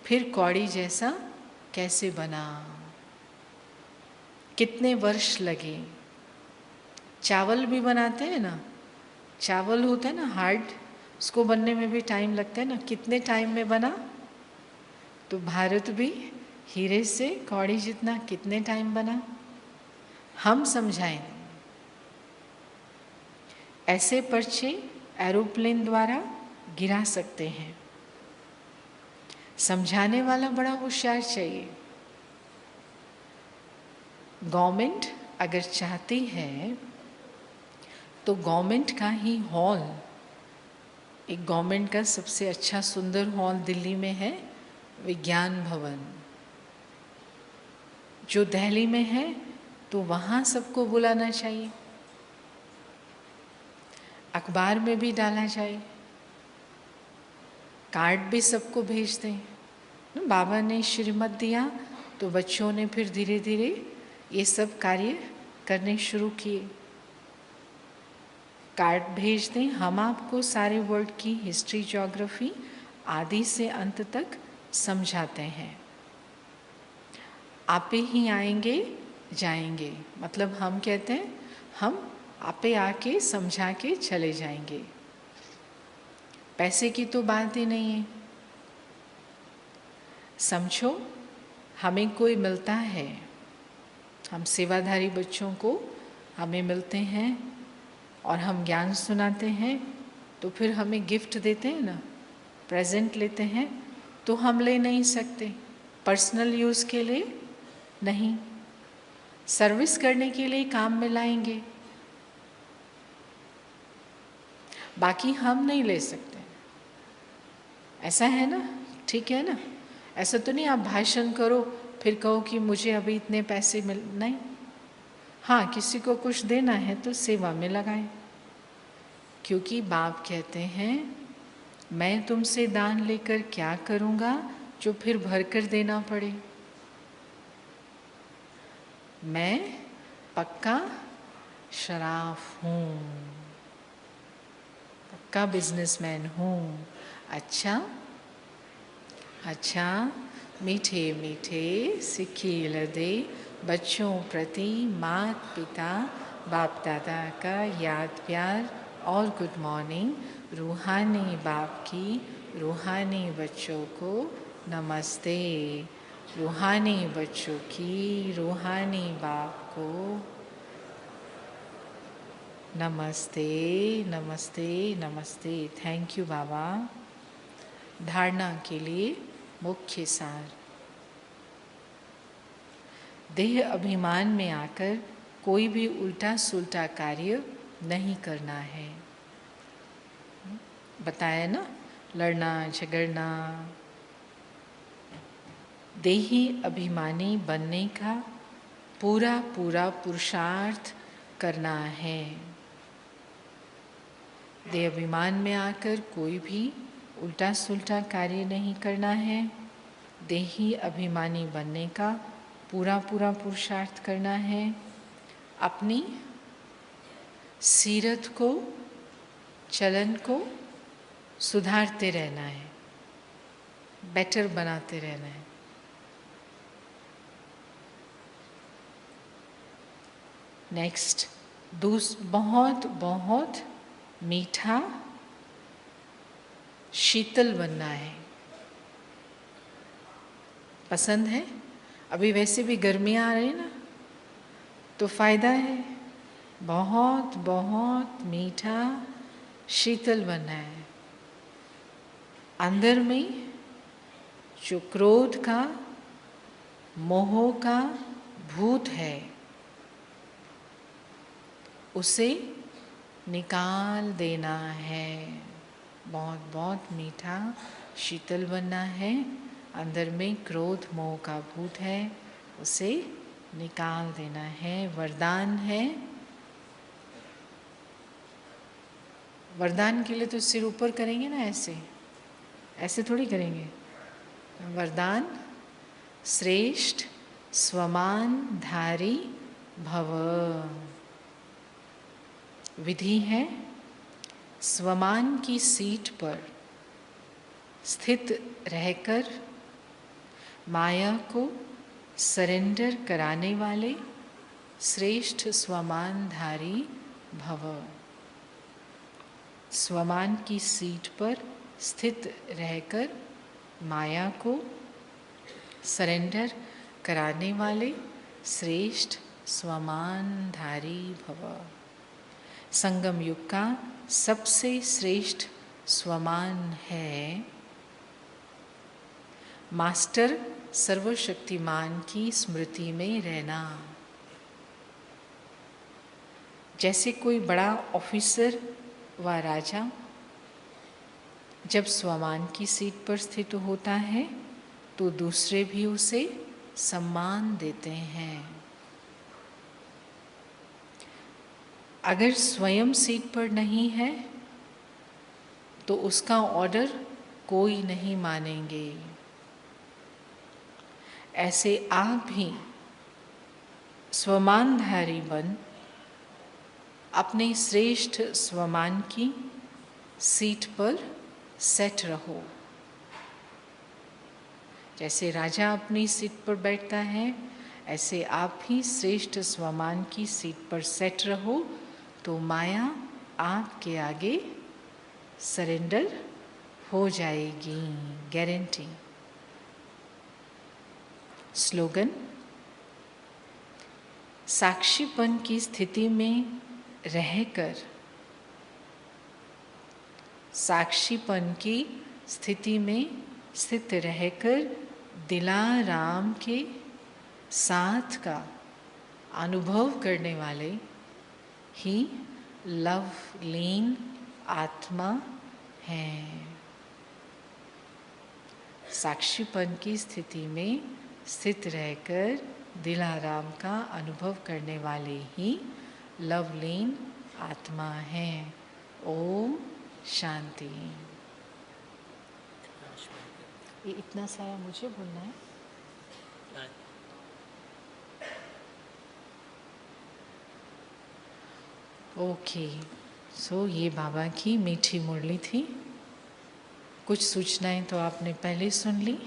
फिर कौड़ी जैसा कैसे बना, कितने वर्ष लगे। चावल भी बनाते हैं ना, चावल होता है ना हार्ड, उसको बनने में भी टाइम लगता है ना, कितने टाइम में बना। तो भारत भी हीरे से कौड़ी जितना कितने टाइम बना। हम समझाएं, ऐसे पर्चे एरोप्लेन द्वारा गिरा सकते हैं। समझाने वाला बड़ा होशियार चाहिए। गवर्नमेंट अगर चाहती है तो गवर्नमेंट का ही हॉल, एक गवर्नमेंट का सबसे अच्छा सुंदर हॉल दिल्ली में है, विज्ञान भवन। जो दिल्ली में है तो वहाँ सबको बुलाना चाहिए, अखबार में भी डाला जाए, कार्ड भी सबको भेज दें। बाबा ने श्रीमत दिया तो बच्चों ने फिर धीरे धीरे ये सब कार्य करने शुरू किए। कार्ड भेज दें, हम आपको सारे वर्ल्ड की हिस्ट्री ज्योग्राफी आदि से अंत तक समझाते हैं। आपे ही आएंगे जाएंगे, मतलब हम कहते हैं हम आपे आके समझा के चले जाएंगे। पैसे की तो बात ही नहीं है। समझो, हमें कोई मिलता है, हम सेवाधारी बच्चों को हमें मिलते हैं और हम ज्ञान सुनाते हैं, तो फिर हमें गिफ्ट देते हैं ना, प्रेजेंट लेते हैं, तो हम ले नहीं सकते। पर्सनल यूज़ के लिए नहीं, सर्विस करने के लिए काम में लाएंगे, बाकी हम नहीं ले सकते। ऐसा है ना, ठीक है ना। ऐसा तो नहीं आप भाषण करो फिर कहो कि मुझे अभी इतने पैसे मिल, नहीं। हाँ, किसी को कुछ देना है तो सेवा में लगाएं। क्योंकि बाप कहते हैं मैं तुमसे दान लेकर क्या करूँगा जो फिर भर कर देना पड़े। मैं पक्का शराफ हूँ, पक्का बिजनेसमैन हूँ। अच्छा अच्छा मीठे मीठे सिक्के दे बच्चों प्रति मात पिता बाप दादा का याद प्यार और गुड मॉर्निंग। रूहानी बाप की रूहानी बच्चों को नमस्ते। रूहानी बच्चों की रूहानी बाप को नमस्ते नमस्ते नमस्ते। थैंक यू बाबा। धारणा के लिए मुख्य सार। देह अभिमान में आकर कोई भी उल्टा सुल्टा कार्य नहीं करना है। बताया ना, लड़ना झगड़ना। देही अभिमानी बनने का पूरा पूरा पुरुषार्थ करना है। देह अभिमान में आकर कोई भी उल्टा सुल्टा कार्य नहीं करना है। देही अभिमानी बनने का पूरा पूरा पुरुषार्थ करना है। अपनी सीरत को, चलन को सुधारते रहना है, बेटर बनाते रहना है। नेक्स्ट, बहुत बहुत मीठा शीतल बनना है। पसंद है? अभी वैसे भी गर्मियाँ आ रही है ना, तो फायदा है। बहुत बहुत मीठा शीतल बनना है। अंदर में जो क्रोध का, मोह का भूत है, उसे निकाल देना है। बहुत बहुत मीठा शीतल बनना है। अंदर में क्रोध मोह का भूत है, उसे निकाल देना है। वरदान है। वरदान के लिए तो सिर ऊपर करेंगे ना, ऐसे ऐसे थोड़ी करेंगे। वरदान, श्रेष्ठ स्वमान धारी भव। विधि है, स्वमान की सीट पर स्थित रहकर माया को सरेंडर कराने वाले श्रेष्ठ स्वमानधारी भव। स्वमान की सीट पर स्थित रहकर माया को सरेंडर कराने वाले श्रेष्ठ स्वमानधारी भव। संगम युग का सबसे श्रेष्ठ स्वमान है मास्टर सर्वशक्तिमान की स्मृति में रहना। जैसे कोई बड़ा ऑफिसर व राजा जब स्वमान की सीट पर स्थित होता है तो दूसरे भी उसे सम्मान देते हैं। अगर स्वयं सीट पर नहीं है तो उसका ऑर्डर कोई नहीं मानेंगे। ऐसे आप भी स्वमानधारी बन अपने श्रेष्ठ स्वमान की सीट पर सेट रहो। जैसे राजा अपनी सीट पर बैठता है, ऐसे आप भी श्रेष्ठ स्वमान की सीट पर सेट रहो, तो माया आपके आगे सरेंडर हो जाएगी, गारंटी। स्लोगन, साक्षीपन की स्थिति में रहकर, साक्षीपन की स्थिति में स्थित रहकर दिलाराम के साथ का अनुभव करने वाले ही लव लीन आत्मा हैं। साक्षीपन की स्थिति में स्थित रहकर दिलाराम का अनुभव करने वाले ही लवलीन आत्मा हैं। ओम शांति। ये इतना सारा मुझे बोलना है? ओके, सो ये बाबा की मीठी मुरली थी। कुछ सूचनाएं तो आपने पहले सुन ली,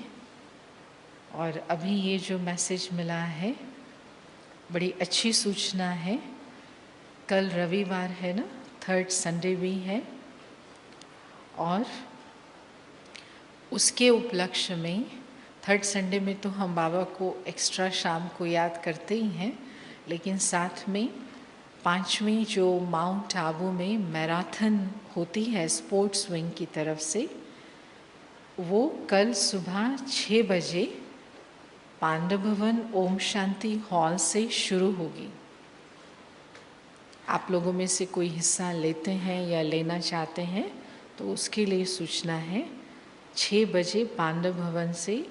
और अभी ये जो मैसेज मिला है बड़ी अच्छी सूचना है। कल रविवार है ना, 3rd संडे भी है, और उसके उपलक्ष्य में 3rd संडे में तो हम बाबा को एक्स्ट्रा शाम को याद करते ही हैं, लेकिन साथ में 5वीं जो माउंट आबू में मैराथन होती है स्पोर्ट्स विंग की तरफ से, वो कल सुबह 6 बजे पांडव भवन ओम शांति हॉल से शुरू होगी। आप लोगों में से कोई हिस्सा लेते हैं या लेना चाहते हैं तो उसके लिए सूचना है। 6 बजे पांडव भवन से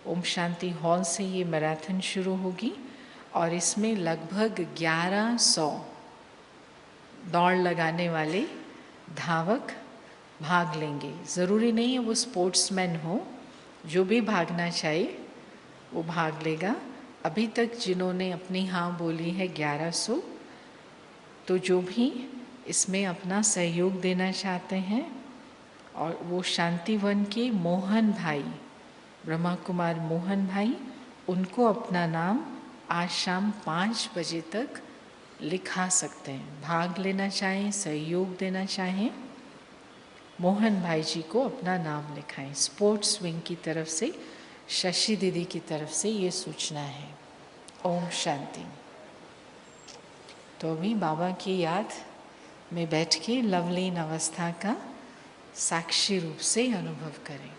ओम शांति हॉल से ये मैराथन शुरू होगी, और इसमें लगभग 1100 दौड़ लगाने वाले धावक भाग लेंगे। ज़रूरी नहीं है वो स्पोर्ट्समैन हो, जो भी भागना चाहे वो भाग लेगा। अभी तक जिन्होंने अपनी हाँ बोली है 1100, तो जो भी इसमें अपना सहयोग देना चाहते हैं, और वो शांतिवन के मोहन भाई, ब्रह्मा कुमार मोहन भाई, उनको अपना नाम आज शाम 5 बजे तक लिखा सकते हैं। भाग लेना चाहें, सहयोग देना चाहें, मोहन भाई जी को अपना नाम लिखाएं। स्पोर्ट्स विंग की तरफ से, शशि दीदी की तरफ से ये सूचना है। ओम शांति। तो अभी बाबा की याद में बैठ के लवलीन अवस्था का साक्षी रूप से अनुभव करें।